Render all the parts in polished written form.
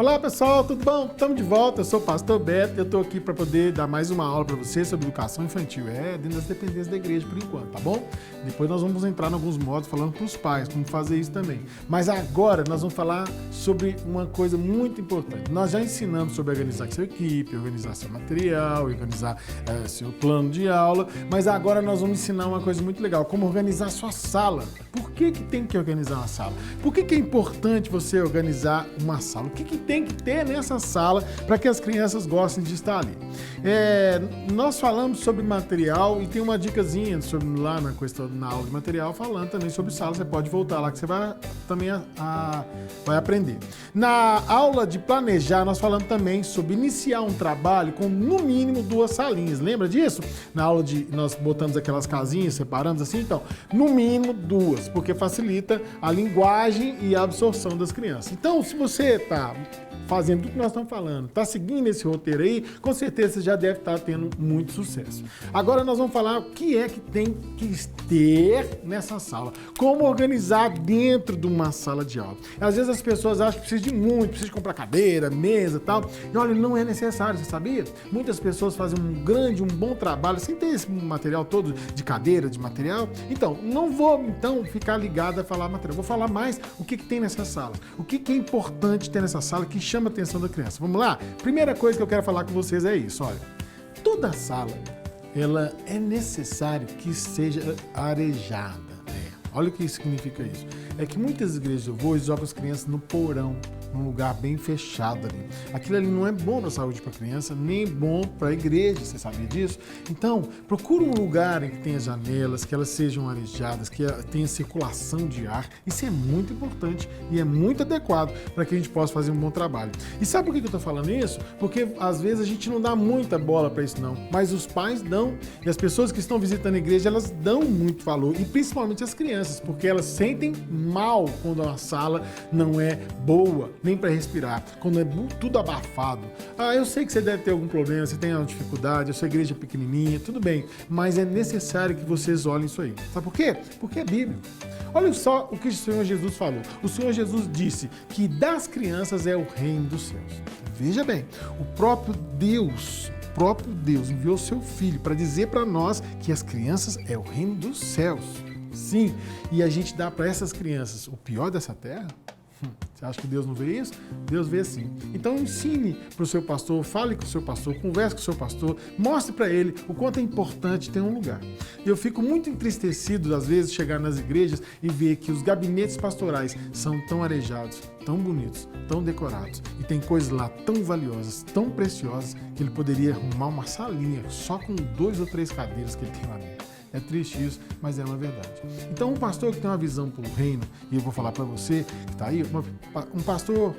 Olá pessoal, tudo bom? Estamos de volta, eu sou o Pastor Beto e eu estou aqui para poder dar mais uma aula para você sobre educação infantil. Dentro das dependências da igreja por enquanto, tá bom? Depois nós vamos entrar em alguns modos falando para os pais, como fazer isso também. Mas agora nós vamos falar sobre uma coisa muito importante. Nós já ensinamos sobre organizar sua equipe, organizar seu material, organizar seu plano de aula, mas agora nós vamos ensinar uma coisa muito legal, como organizar sua sala. Por que tem que organizar uma sala? Por que é importante você organizar uma sala? O que tem que ter nessa sala para que as crianças gostem de estar ali? Nós falamos sobre material e tem uma dicasinha sobre, lá na aula de material falando também sobre sala. Você pode voltar lá que você vai também vai aprender. Na aula de planejar, nós falamos também sobre iniciar um trabalho com no mínimo 2 salinhas. Lembra disso? Na aula nós botamos aquelas casinhas, separamos assim, então, no mínimo 2, porque facilita a linguagem e a absorção das crianças. Então, se você está fazendo tudo que nós estamos falando, está seguindo esse roteiro aí, com certeza você já deve estar tendo muito sucesso. Agora nós vamos falar o que é que tem que ter nessa sala, como organizar dentro de uma sala de aula. Às vezes as pessoas acham que precisa de muito, precisa de comprar cadeira, mesa e tal, e olha, não é necessário, você sabia? Muitas pessoas fazem um bom trabalho sem ter esse material todo de cadeira, de material. Então, não vou ficar ligado a falar material, vou falar mais o que tem nessa sala, o que é importante ter nessa sala que chama a atenção da criança. Vamos lá? Primeira coisa que eu quero falar com vocês é isso, olha. Toda sala, ela é necessário que seja arejada. Olha o que significa isso. É que muitas igrejas eu vou e jogo as crianças no porão, num lugar bem fechado ali. Aquilo ali não é bom para a saúde para a criança, nem bom para a igreja, você sabia disso? Então, procura um lugar em que tenha janelas, que elas sejam arejadas, que tenha circulação de ar. Isso é muito importante e é muito adequado para que a gente possa fazer um bom trabalho. E sabe por que eu estou falando isso? Porque às vezes a gente não dá muita bola para isso não, mas os pais dão. E as pessoas que estão visitando a igreja, elas dão muito valor, e principalmente as crianças, porque elas sentem mal quando a sala não é boa, nem para respirar, quando é tudo abafado. Eu sei que você deve ter algum problema, você tem uma dificuldade, a sua igreja é pequenininha, tudo bem, mas é necessário que vocês olhem isso aí. Sabe por quê? Porque é bíblico. Olha só o que o Senhor Jesus falou. O Senhor Jesus disse que das crianças é o reino dos céus. Veja bem, o próprio Deus enviou seu Filho para dizer para nós que as crianças é o reino dos céus. Sim, e a gente dá para essas crianças o pior dessa terra? Você acha que Deus não vê isso? Deus vê sim. Então ensine para o seu pastor, fale com o seu pastor, converse com o seu pastor, mostre para ele o quanto é importante ter um lugar. Eu fico muito entristecido, às vezes, chegar nas igrejas e ver que os gabinetes pastorais são tão arejados, tão bonitos, tão decorados, e tem coisas lá tão valiosas, tão preciosas, que ele poderia arrumar uma salinha só com 2 ou 3 cadeiras que ele tem lá dentro. É triste isso, mas é uma verdade. Então, um pastor que tem uma visão para o reino, e eu vou falar para você que está aí, um pastor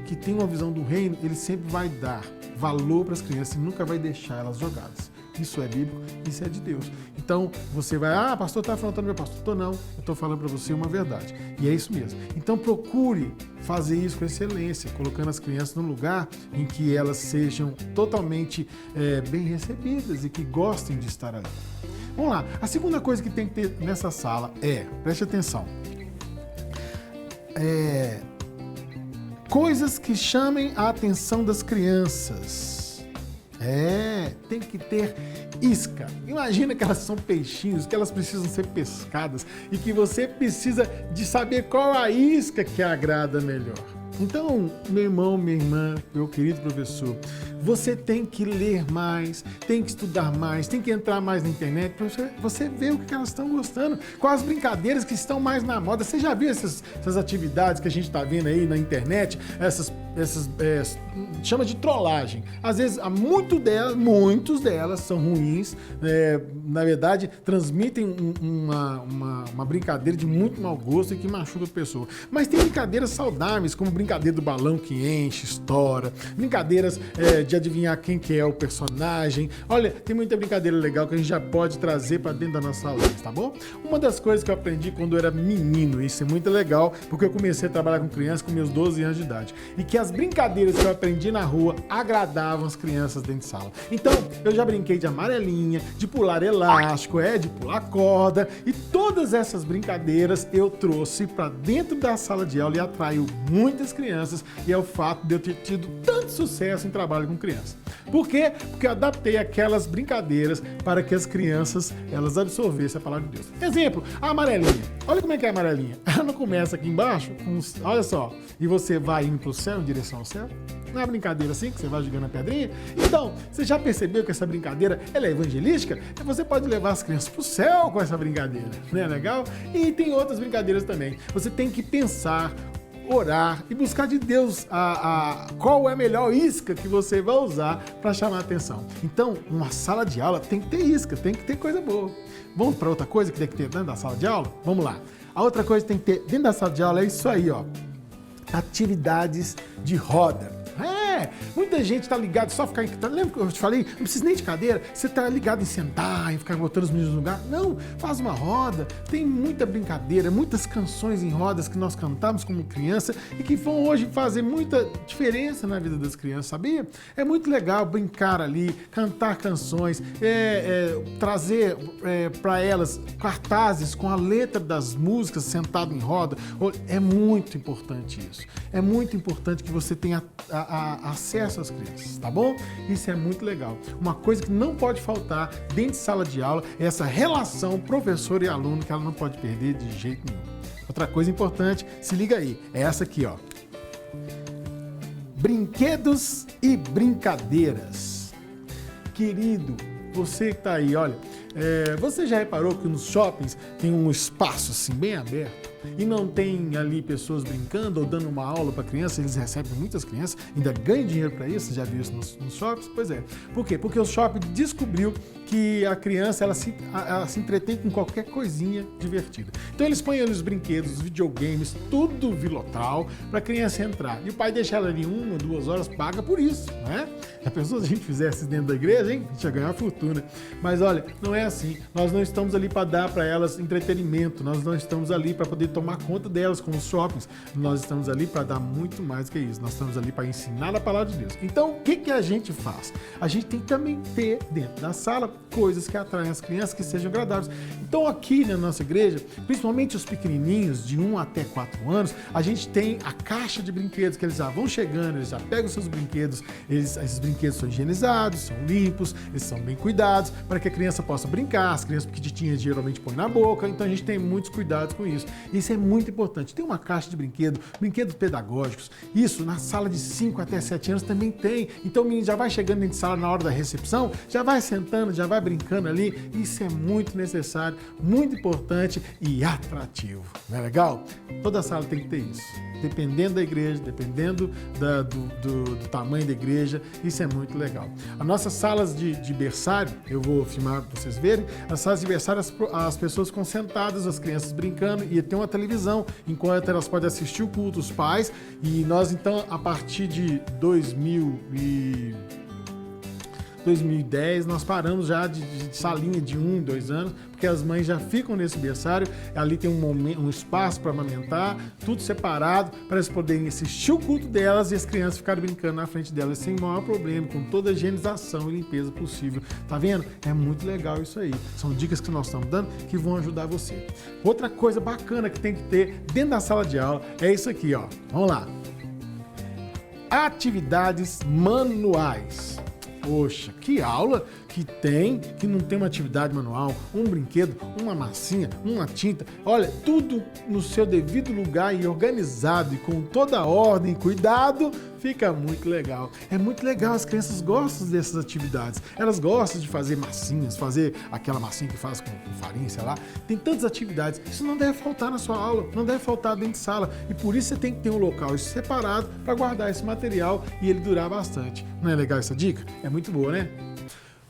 que tem uma visão do reino, ele sempre vai dar valor para as crianças e nunca vai deixar elas jogadas. Isso é bíblico, isso é de Deus. Então, você vai, pastor está afrontando meu pastor. Não, eu estou falando para você uma verdade. E é isso mesmo. Então, procure fazer isso com excelência, colocando as crianças num lugar em que elas sejam totalmente bem recebidas e que gostem de estar ali. Vamos lá, a segunda coisa que tem que ter nessa sala preste atenção, coisas que chamem a atenção das crianças. Tem que ter isca. Imagina que elas são peixinhos, que elas precisam ser pescadas e que você precisa de saber qual a isca que agrada melhor. Então, meu irmão, minha irmã, meu querido professor, você tem que ler mais, tem que estudar mais, tem que entrar mais na internet para você ver o que elas estão gostando, quais as brincadeiras que estão mais na moda. Você já viu essas atividades que a gente está vendo aí na internet, chama de trollagem. Às vezes, muitos delas são ruins, na verdade, transmitem uma brincadeira de muito mau gosto e que machuca a pessoa. Mas tem brincadeiras saudáveis, como brincadeira do balão que enche, estoura, brincadeiras de adivinhar quem que é o personagem. Olha, tem muita brincadeira legal que a gente já pode trazer para dentro da nossa aula, tá bom? Uma das coisas que eu aprendi quando eu era menino, isso é muito legal, porque eu comecei a trabalhar com crianças com meus 12 anos de idade, e que as brincadeiras que eu aprendi na rua agradavam as crianças dentro de sala. Então, eu já brinquei de amarelinha, de pular elástico, de pular corda, e todas todas essas brincadeiras eu trouxe para dentro da sala de aula e atraiu muitas crianças, e é o fato de eu ter tido tanto sucesso em trabalho com crianças. Por quê? Porque eu adaptei aquelas brincadeiras para que as crianças, elas absorvessem a palavra de Deus. Exemplo, a amarelinha. Olha como é que é a amarelinha. Ela não começa aqui embaixo, olha só, e você vai indo para o céu, em direção ao céu. Não é uma brincadeira assim, que você vai jogando a pedrinha? Então, você já percebeu que essa brincadeira, ela é evangelística? Você pode levar as crianças para o céu com essa brincadeira, não é legal? E tem outras brincadeiras também. Você tem que pensar, orar e buscar de Deus qual é a melhor isca que você vai usar para chamar a atenção. Então, uma sala de aula tem que ter isca, tem que ter coisa boa. Vamos para outra coisa que tem que ter dentro da sala de aula? Vamos lá. A outra coisa que tem que ter dentro da sala de aula é isso aí, ó. Atividades de roda. Muita gente está ligado só ficar em... Lembra que eu te falei? Não precisa nem de cadeira. Você está ligado em sentar e ficar botando os meninos no lugar. Não, faz uma roda. Tem muita brincadeira, muitas canções em rodas que nós cantamos como criança e que vão hoje fazer muita diferença na vida das crianças, sabia? É muito legal brincar ali, cantar canções, trazer para elas cartazes com a letra das músicas sentado em roda. É muito importante isso. É muito importante que você tenha acesso às crianças, tá bom? Isso é muito legal. Uma coisa que não pode faltar dentro de sala de aula é essa relação professor e aluno, que ela não pode perder de jeito nenhum. Outra coisa importante, se liga aí, é essa aqui, ó. Brinquedos e brincadeiras. Querido, você que tá aí, olha, você já reparou que nos shoppings tem um espaço assim bem aberto? E não tem ali pessoas brincando ou dando uma aula para criança, eles recebem muitas crianças, ainda ganham dinheiro para isso, você já viu isso nos shoppings? Pois é. Por quê? Porque o shopping descobriu que a criança ela se entretém com qualquer coisinha divertida. Então eles põem ali os brinquedos, os videogames, tudo vilotral para a criança entrar. E o pai deixa ela ali 1 ou 2 horas, paga por isso, né? A pessoa, se a gente fizesse dentro da igreja, hein? A gente ia ganhar uma fortuna. Mas olha, não é assim. Nós não estamos ali para dar para elas entretenimento, nós não estamos ali para poder tomar conta delas como os shoppings. Nós estamos ali para dar muito mais que isso. Nós estamos ali para ensinar a palavra de Deus. Então, o que a gente faz? A gente tem que também ter dentro da sala coisas que atraem as crianças, que sejam agradáveis. Então, aqui na nossa igreja, principalmente os pequenininhos, de 1 até 4 anos, a gente tem a caixa de brinquedos, que eles já vão chegando, eles já pegam os seus brinquedos, esses brinquedos são higienizados, são limpos, eles são bem cuidados, para que a criança possa brincar. As crianças pequitinhas geralmente põem na boca, então a gente tem muitos cuidados com isso. Isso é muito importante. Tem uma caixa de brinquedos pedagógicos. Isso na sala de 5 até 7 anos também tem. Então o menino já vai chegando dentro de sala na hora da recepção, já vai sentando, já vai brincando ali. Isso é muito necessário, muito importante e atrativo. Não é legal? Toda sala tem que ter isso. Dependendo da igreja, dependendo do tamanho da igreja, isso é muito legal. As nossas salas de berçário, eu vou filmar para vocês verem, as salas de berçário, as pessoas ficam sentadas, as crianças brincando, e tem uma televisão, enquanto elas podem assistir o culto, os pais, e nós então, a partir de 2010, nós paramos já de salinha de 1 e 2 anos, porque as mães já ficam nesse berçário, ali tem um espaço para amamentar, tudo separado, para elas poderem assistir o culto delas e as crianças ficarem brincando na frente delas sem o maior problema, com toda a higienização e limpeza possível. Tá vendo? É muito legal isso aí. São dicas que nós estamos dando que vão ajudar você. Outra coisa bacana que tem que ter dentro da sala de aula é isso aqui, ó. Vamos lá. Atividades manuais. Poxa, que aula que não tem uma atividade manual, um brinquedo, uma massinha, uma tinta. Olha, tudo no seu devido lugar e organizado e com toda a ordem e cuidado, fica muito legal. É muito legal, as crianças gostam dessas atividades. Elas gostam de fazer massinhas, fazer aquela massinha que faz com farinha, sei lá. Tem tantas atividades. Isso não deve faltar na sua aula, não deve faltar dentro de sala. E por isso você tem que ter um local separado para guardar esse material e ele durar bastante. Não é legal essa dica? É muito boa, né?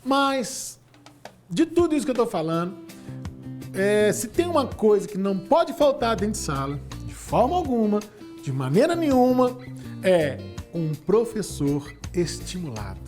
Mas, de tudo isso que eu estou falando, se tem uma coisa que não pode faltar dentro de sala, de forma alguma, de maneira nenhuma, é um professor estimulado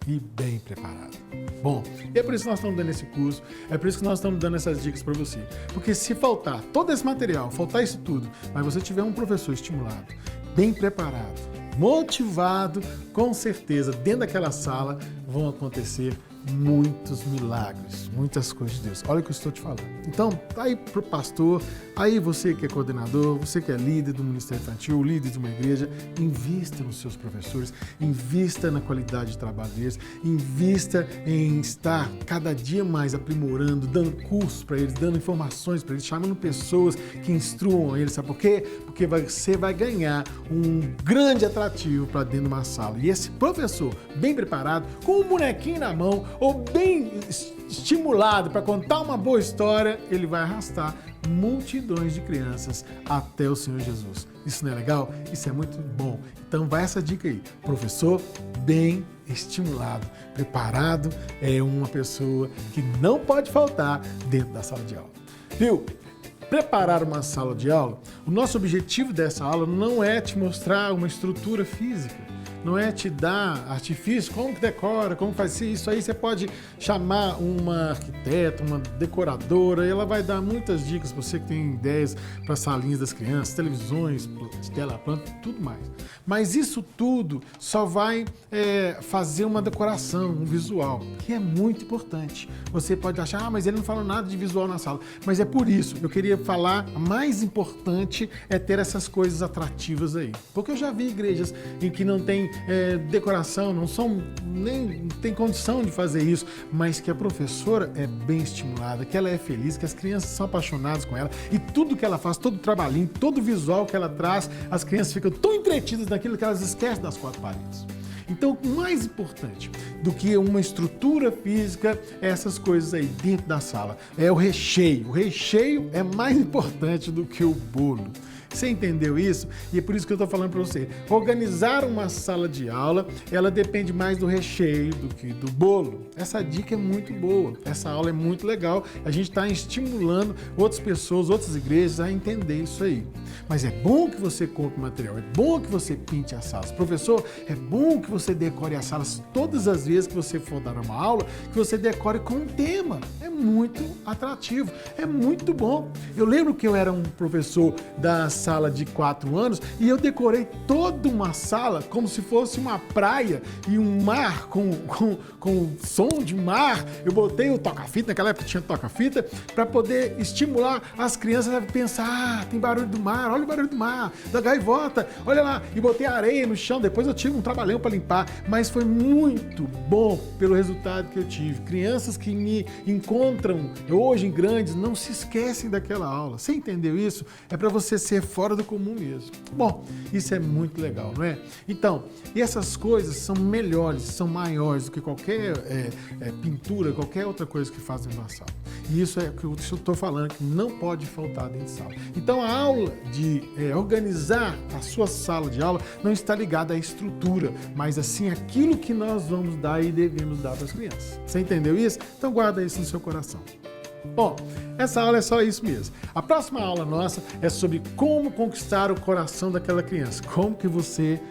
e bem preparado. Bom, e é por isso que nós estamos dando esse curso, é por isso que nós estamos dando essas dicas para você. Porque se faltar todo esse material, faltar isso tudo, mas você tiver um professor estimulado, bem preparado, motivado, com certeza, dentro daquela sala vão acontecer muitos milagres, muitas coisas de Deus. Olha o que eu estou te falando. Então, tá aí pro pastor, aí você que é coordenador, você que é líder do Ministério Infantil, líder de uma igreja, invista nos seus professores, invista na qualidade de trabalho deles, invista em estar cada dia mais aprimorando, dando cursos para eles, dando informações para eles, chamando pessoas que instruam eles, sabe por quê? Porque você vai ganhar um grande atrativo para dentro de uma sala. E esse professor, bem preparado, com um bonequinho na mão, ou bem estimulado para contar uma boa história, ele vai arrastar multidões de crianças até o Senhor Jesus. Isso não é legal? Isso é muito bom. Então vai essa dica aí. Professor bem estimulado, preparado, é uma pessoa que não pode faltar dentro da sala de aula. Viu? Preparar uma sala de aula, o nosso objetivo dessa aula não é te mostrar uma estrutura física, não é te dar artifício, como que decora, como faz isso. Aí você pode chamar uma arquiteta, uma decoradora, e ela vai dar muitas dicas para você que tem ideias para salinhas das crianças, televisões, tela planta, tudo mais. Mas isso tudo só vai fazer uma decoração, um visual, que é muito importante. Você pode achar, mas ele não falou nada de visual na sala. Mas é por isso, eu queria falar, a mais importante é ter essas coisas atrativas aí. Porque eu já vi igrejas em que não tem decoração, nem tem condição de fazer isso, mas que a professora é bem estimulada, que ela é feliz, que as crianças são apaixonadas com ela e tudo que ela faz, todo o trabalhinho, todo o visual que ela traz, as crianças ficam tão entretidas naquilo que elas esquecem das quatro paredes. Então, o mais importante do que uma estrutura física é essas coisas aí dentro da sala. É o recheio. O recheio é mais importante do que o bolo. Você entendeu isso? E é por isso que eu estou falando para você. Organizar uma sala de aula, ela depende mais do recheio do que do bolo. Essa dica é muito boa. Essa aula é muito legal. A gente está estimulando outras pessoas, outras igrejas a entender isso aí. Mas é bom que você compre material, é bom que você pinte as salas. Professor, é bom que você decore as salas todas as vezes que você for dar uma aula, que você decore com um tema. É muito atrativo, é muito bom. Eu lembro que eu era um professor da sala de 4 anos e eu decorei toda uma sala como se fosse uma praia e um mar com som de mar. Eu botei o toca-fita, naquela época tinha toca-fita, para poder estimular as crianças a pensar, tem barulho do mar, olha o barulho do mar, da gaivota, olha lá, e botei areia no chão, depois eu tive um trabalhão para limpar, mas foi muito bom pelo resultado que eu tive. Crianças que me encontram hoje em grandes não se esquecem daquela aula. Você entendeu isso? É para você ser fora do comum mesmo. Bom, isso é muito legal, não é? Então, e essas coisas são melhores, são maiores do que qualquer pintura, qualquer outra coisa que fazem na sala. E isso é o que eu estou falando, que não pode faltar dentro de sala. Então, a aula de organizar a sua sala de aula não está ligada à estrutura, mas assim, aquilo que nós vamos dar e devemos dar para as crianças. Você entendeu isso? Então, guarda isso no seu coração. Bom, essa aula é só isso mesmo. A próxima aula nossa é sobre como conquistar o coração daquela criança. Como que você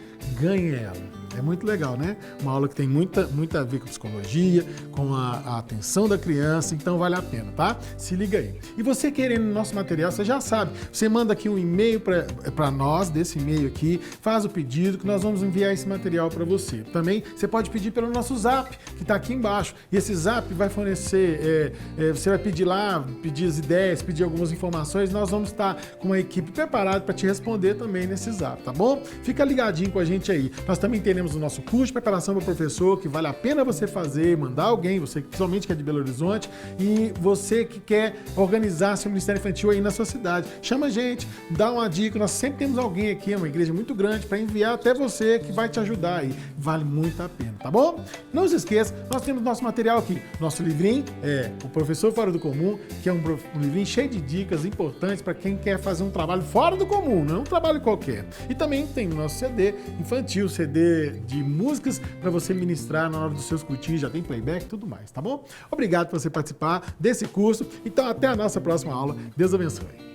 ganha ela. É muito legal, né? Uma aula que tem muito a ver com psicologia, com a atenção da criança, então vale a pena, tá? Se liga aí. E você querendo o nosso material, você já sabe, você manda aqui um e-mail para nós, desse e-mail aqui, faz o pedido que nós vamos enviar esse material para você. Também você pode pedir pelo nosso Zap, que está aqui embaixo. E esse Zap vai fornecer, você vai pedir lá, pedir as ideias, pedir algumas informações, nós vamos estar com uma equipe preparada para te responder também nesse Zap, tá bom? Fica ligadinho com a gente aí. Nós também teremos o nosso curso de preparação para professor, que vale a pena você fazer, mandar alguém, você principalmente que é de Belo Horizonte, e você que quer organizar seu Ministério Infantil aí na sua cidade. Chama a gente, dá uma dica, nós sempre temos alguém aqui, é uma igreja muito grande, para enviar até você, que vai te ajudar aí. Vale muito a pena, tá bom? Não se esqueça, nós temos nosso material aqui. Nosso livrinho é O Professor Fora do Comum, que é um livrinho cheio de dicas importantes para quem quer fazer um trabalho fora do comum, não é um trabalho qualquer. E também tem o nosso CD infantil, CD de músicas para você ministrar na hora dos seus cultinhos, já tem playback e tudo mais, tá bom? Obrigado por você participar desse curso. Então, até a nossa próxima aula. Deus abençoe.